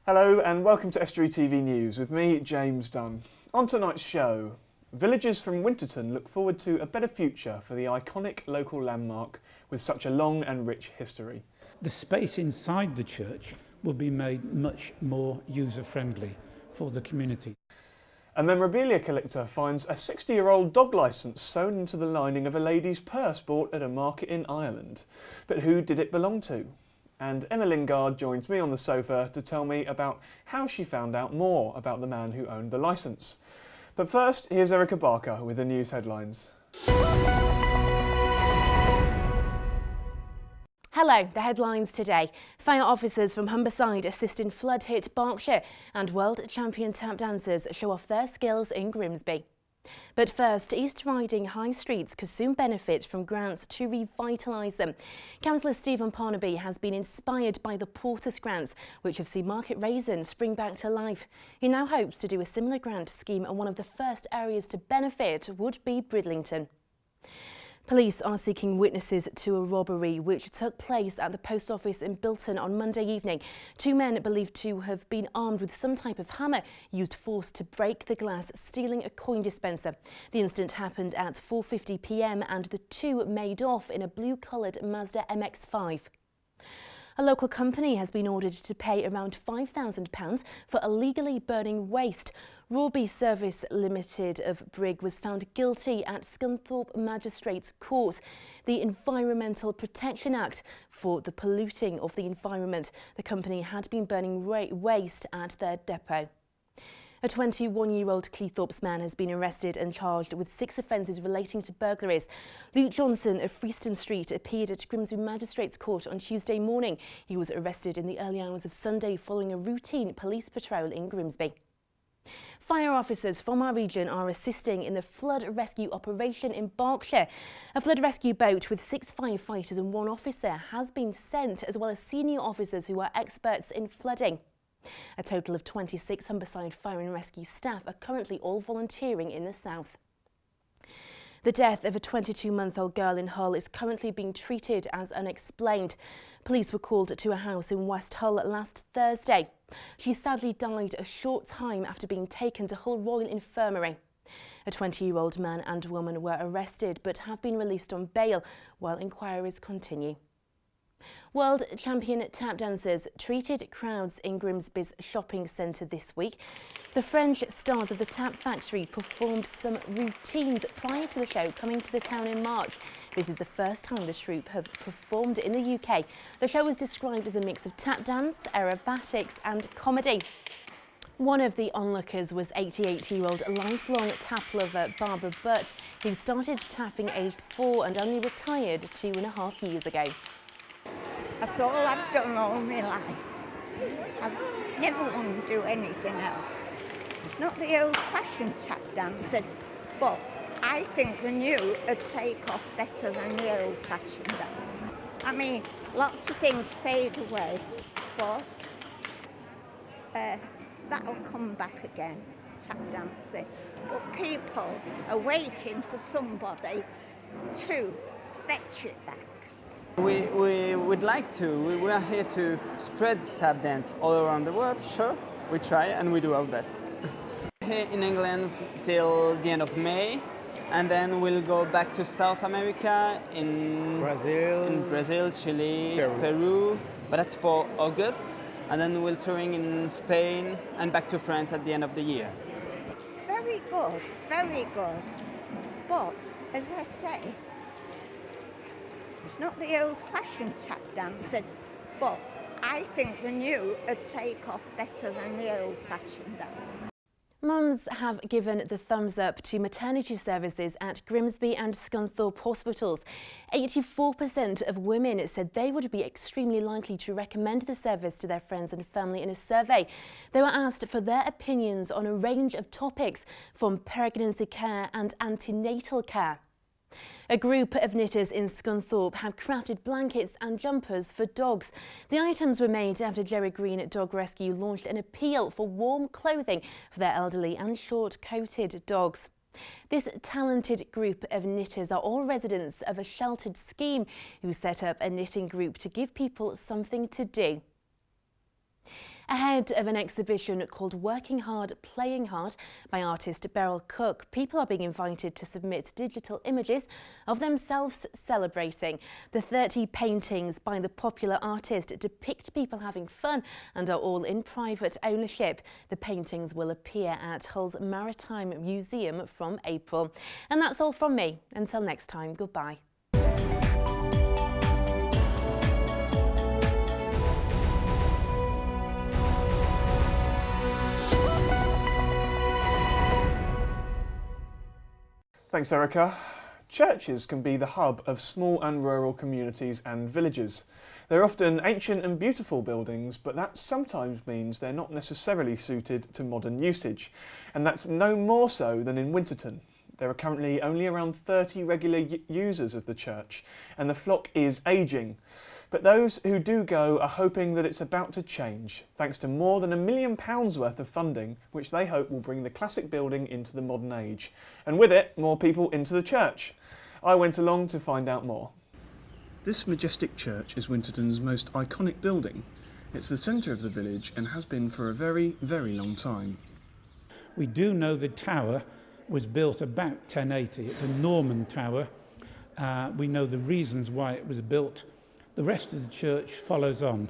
Hello and welcome to Estuary TV News with me, James Dunn. On tonight's show, villagers from Winterton look forward to a better future for the iconic local landmark with such a long and rich history. The space inside the church will be made much more user-friendly for the community. A memorabilia collector finds a 60-year-old dog licence sewn into the lining of a lady's purse bought at a market in Ireland. But who did it belong to? And Emma Lingard joins me on the sofa to tell me about how she found out more about the man who owned the licence. But first, here's Erica Barker with the news headlines. Hello, the headlines today. Fire officers from Humberside assist in flood-hit Berkshire and world champion tap dancers show off their skills in Grimsby. But first, East Riding high streets could soon benefit from grants to revitalise them. Councillor Stephen Parnaby has been inspired by the Portus grants, which have seen Market Raisin spring back to life. He now hopes to do a similar grant scheme, and one of the first areas to benefit would be Bridlington. Police are seeking witnesses to a robbery which took place at the post office in Bilton on Monday evening. Two men believed to have been armed with some type of hammer used force to break the glass, stealing a coin dispenser. The incident happened at 4:50 p.m. and the two made off in a blue-coloured Mazda MX-5. A local company has been ordered to pay around £5,000 for illegally burning waste. Rawby Service Limited of Brigg was found guilty at Scunthorpe Magistrates Court. The Environmental Protection Act for the polluting of the environment. The company had been burning waste at their depot. A 21-year-old Cleethorpes man has been arrested and charged with 6 offences relating to burglaries. Luke Johnson of Freeston Street appeared at Grimsby Magistrates Court on Tuesday morning. He was arrested in the early hours of Sunday following a routine police patrol in Grimsby. Fire officers from our region are assisting in the flood rescue operation in Berkshire. A flood rescue boat with 6 firefighters and 1 officer has been sent, as well as senior officers who are experts in flooding. A total of 26 Humberside fire and rescue staff are currently all volunteering in the south. The death of a 22-month-old girl in Hull is currently being treated as unexplained. Police were called to a house in West Hull last Thursday. She sadly died a short time after being taken to Hull Royal Infirmary. A 20-year-old man and woman were arrested but have been released on bail while inquiries continue. World champion tap dancers treated crowds in Grimsby's shopping centre this week. The French stars of the Tap Factory performed some routines prior to the show coming to the town in March. This is the first time the troupe have performed in the UK. The show was described as a mix of tap dance, aerobatics and comedy. One of the onlookers was 88-year-old lifelong tap lover Barbara Butt, who started tapping aged 4 and only retired 2.5 years ago. That's all I've done all my life. I've never wanted to do anything else. It's not the old-fashioned tap dance, but I think the new would take off better than the old-fashioned dance. I mean, lots of things fade away, but that'll come back again, tap dancing. But people are waiting for somebody to fetch it back. We would like to. We are here to spread tap dance all around the world. Sure, we try and we do our best. Here in England till the end of May, and then we'll go back to South America in Brazil, Chile, Peru. But that's for August, and then we'll touring in Spain and back to France at the end of the year. Very good, very good. But as I say, it's not the old-fashioned tap dance, but I think the new would take off better than the old-fashioned dance. Mums have given the thumbs up to maternity services at Grimsby and Scunthorpe hospitals. 84% of women said they would be extremely likely to recommend the service to their friends and family in a survey. They were asked for their opinions on a range of topics, from pregnancy care and antenatal care. A group of knitters in Scunthorpe have crafted blankets and jumpers for dogs. The items were made after Jerry Green Dog Rescue launched an appeal for warm clothing for their elderly and short-coated dogs. This talented group of knitters are all residents of a sheltered scheme who set up a knitting group to give people something to do. Ahead of an exhibition called Working Hard, Playing Hard by artist Beryl Cook, people are being invited to submit digital images of themselves celebrating. The 30 paintings by the popular artist depict people having fun and are all in private ownership. The paintings will appear at Hull's Maritime Museum from April. And that's all from me. Until next time, goodbye. Thanks, Erica. Churches can be the hub of small and rural communities and villages. They're often ancient and beautiful buildings, but that sometimes means they're not necessarily suited to modern usage. And that's no more so than in Winterton. There are currently only around 30 regular users of the church, and the flock is ageing. But those who do go are hoping that it's about to change, thanks to more than £1 million worth of funding, which they hope will bring the classic building into the modern age. And with it, more people into the church. I went along to find out more. This majestic church is Winterton's most iconic building. It's the centre of the village and has been for a very, very long time. We do know the tower was built about 1080. It's a Norman tower. We know the reasons why it was built. The rest of the church follows on.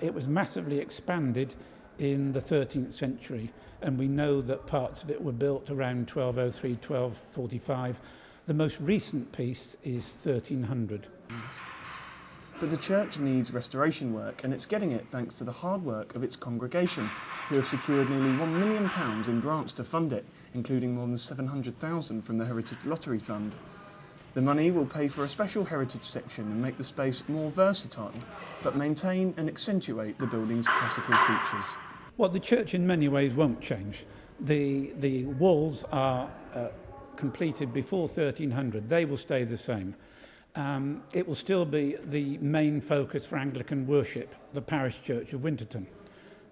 It was massively expanded in the 13th century, and we know that parts of it were built around 1203, 1245. The most recent piece is 1300. But the church needs restoration work, and it's getting it thanks to the hard work of its congregation, who have secured nearly £1 million in grants to fund it, including more than £700,000 from the Heritage Lottery Fund. The money will pay for a special heritage section and make the space more versatile, but maintain and accentuate the building's classical features. Well, the church in many ways won't change. The walls are completed before 1300. They will stay the same. It will still be the main focus for Anglican worship, the parish church of Winterton.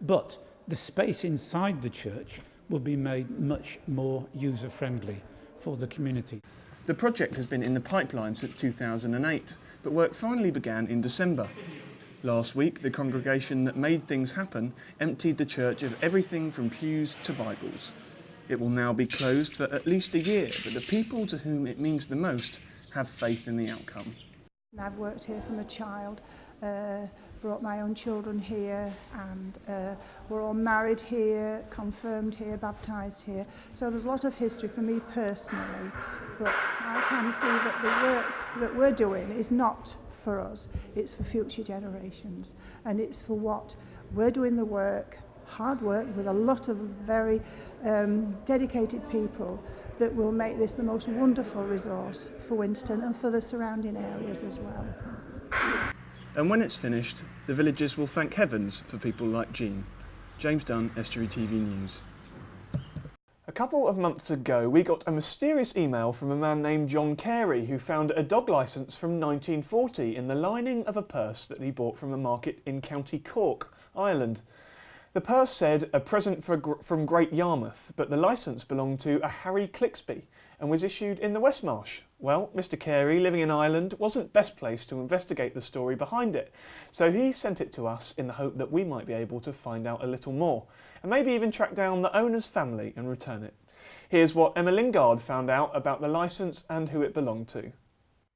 But the space inside the church will be made much more user-friendly for the community. The project has been in the pipeline since 2008, but work finally began in December. Last week, the congregation that made things happen emptied the church of everything from pews to Bibles. It will now be closed for at least a year, but the people to whom it means the most have faith in the outcome. I've worked here from a child, brought my own children here, and we're all married here, confirmed here, baptised here. So there's a lot of history for me personally, but I can see that the work that we're doing is not for us, it's for future generations, and it's for what we're doing the work, hard work with a lot of very dedicated people that will make this the most wonderful resource for Winterton and for the surrounding areas as well. And when it's finished, the villagers will thank heavens for people like Jean. James Dunn, Estuary TV News. A couple of months ago, we got a mysterious email from a man named John Carey who found a dog licence from 1940 in the lining of a purse that he bought from a market in County Cork, Ireland. The purse said a present from Great Yarmouth, but the licence belonged to a Harry Clixby and was issued in the West Marsh. Well, Mr. Carey, living in Ireland, wasn't best placed to investigate the story behind it, so he sent it to us in the hope that we might be able to find out a little more, and maybe even track down the owner's family and return it. Here's what Emma Lingard found out about the licence and who it belonged to.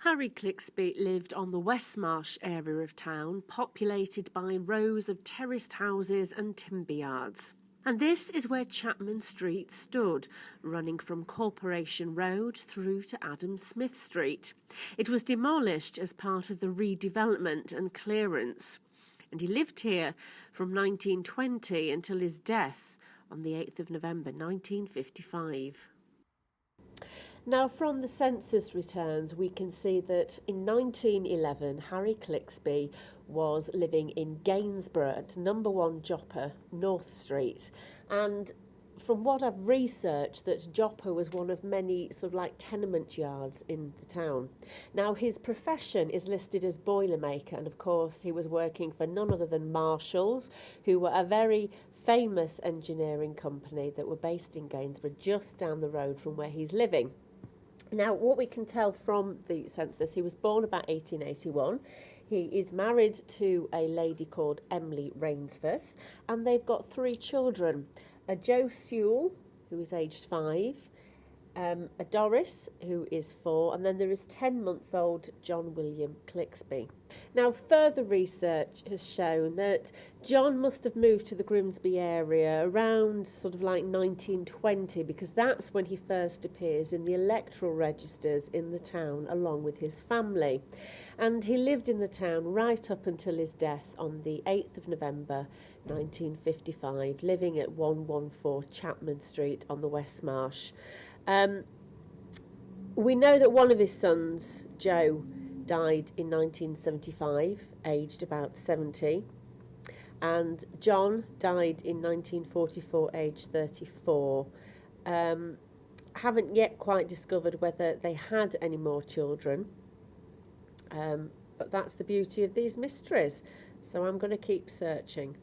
Harry Clixby lived on the West Marsh area of town, populated by rows of terraced houses and timber yards. And this is where Chapman Street stood, running from Corporation Road through to Adam Smith Street. It was demolished as part of the redevelopment and clearance. And he lived here from 1920 until his death on the 8th of November 1955. Now, from the census returns, we can see that in 1911, Harry Clixby was living in Gainsborough at number 1 Joppa, North Street. And from what I've researched, that Joppa was one of many sort of like tenement yards in the town. Now, his profession is listed as boilermaker, and of course he was working for none other than Marshalls, who were a very famous engineering company that were based in Gainsborough, just down the road from where he's living. Now, what we can tell from the census, he was born about 1881. He is married to a lady called Emily Rainsforth, and they've got 3 children, a Jo Sewell, who is aged 5, a Doris, who is 4, and then there is 10-month-old John William Clixby. Now, further research has shown that John must have moved to the Grimsby area around sort of like 1920, because that's when he first appears in the electoral registers in the town along with his family. And he lived in the town right up until his death on the 8th of November 1955, living at 114 Chapman Street on the West Marsh. We know that one of his sons, Joe, died in 1975, aged about 70, and John died in 1944, aged 34. Haven't yet quite discovered whether they had any more children, but that's the beauty of these mysteries, so I'm going to keep searching.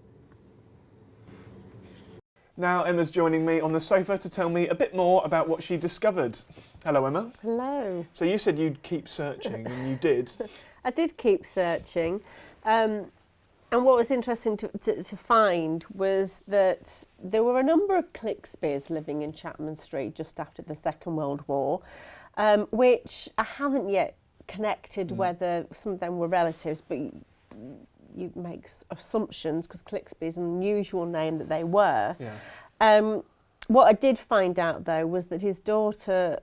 Now Emma's joining me on the sofa to tell me a bit more about what she discovered. Hello, Emma. Hello. So you said you'd keep searching, and you did. I did keep searching, and what was interesting to find was that there were a number of Clixbys living in Chapman Street just after the Second World War, which I haven't yet connected whether some of them were relatives, but you make assumptions because Clixby is an unusual name that they were. Yeah. What I did find out though was that his daughter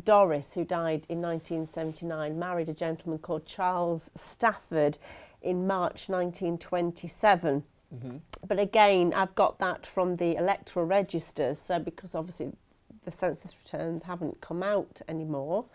Doris, who died in 1979, married a gentleman called Charles Stafford in March 1927. But again, I've got that from the electoral registers, so because obviously the census returns haven't come out anymore.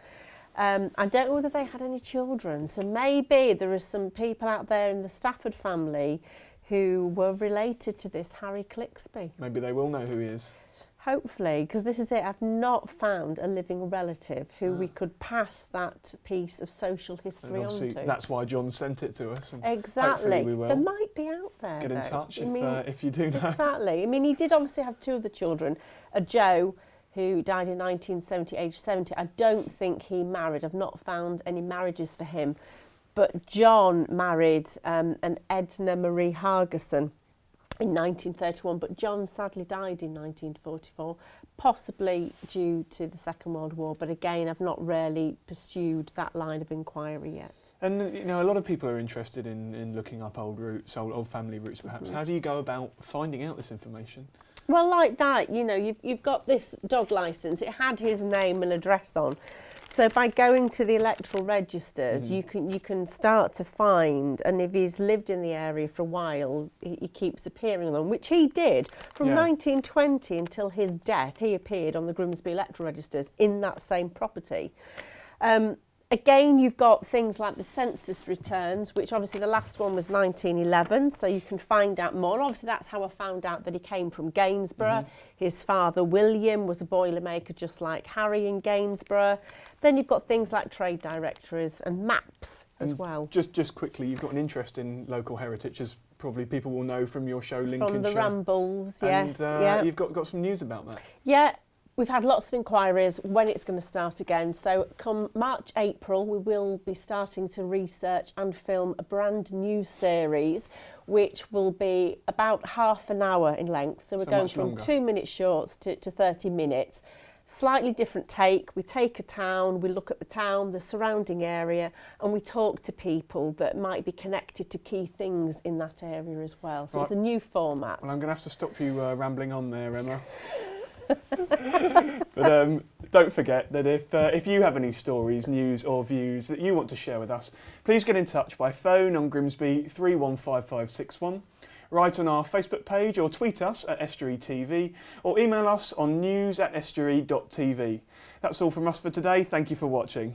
I don't know whether they had any children, so maybe there are some people out there in the Stafford family who were related to this Harry Clixby. Maybe they will know who he is. Hopefully, because this is it, I've not found a living relative who we could pass that piece of social history on to. That's why John sent it to us. And exactly. We will. There might be out there. Get in touch if if you do know. Exactly. I mean, he did obviously have 2 of the children, a Joe, who died in 1970, aged 70. I don't think he married. I've not found any marriages for him. But John married an Edna Marie Hargeson in 1931, but John sadly died in 1944, possibly due to the Second World War. But again, I've not really pursued that line of inquiry yet. And you know, a lot of people are interested in looking up old roots, old family roots perhaps. How do you go about finding out this information? Well, like that, you know, you've got this dog licence. It had his name and address on. So by going to the electoral registers, you can start to find, and if he's lived in the area for a while, he keeps appearing on them, which he did from 1920 until his death. He appeared on the Grimsby electoral registers in that same property. Again, you've got things like the census returns, which obviously the last one was 1911, so you can find out more. Obviously, that's how I found out that he came from Gainsborough. His father, William, was a boilermaker just like Harry in Gainsborough. Then you've got things like trade directories and maps as well. Just quickly, you've got an interest in local heritage, as probably people will know from your show Lincolnshire. From the Rambles, yes. And you've got some news about that. Yeah. We've had lots of inquiries when it's going to start again. So come March, April, we will be starting to research and film a brand new series, which will be about half an hour in length. So we're going from 2-minute shorts to 30 minutes. Slightly different take. We take a town, we look at the town, the surrounding area, and we talk to people that might be connected to key things in that area as well. So it's a new format. Well, I'm going to have to stop you rambling on there, Emma. But don't forget that if you have any stories, news or views that you want to share with us, please get in touch by phone on Grimsby 315561, write on our Facebook page or tweet us at Estuary TV, or email us on news@estuary.tv. That's all from us for today. Thank you for watching.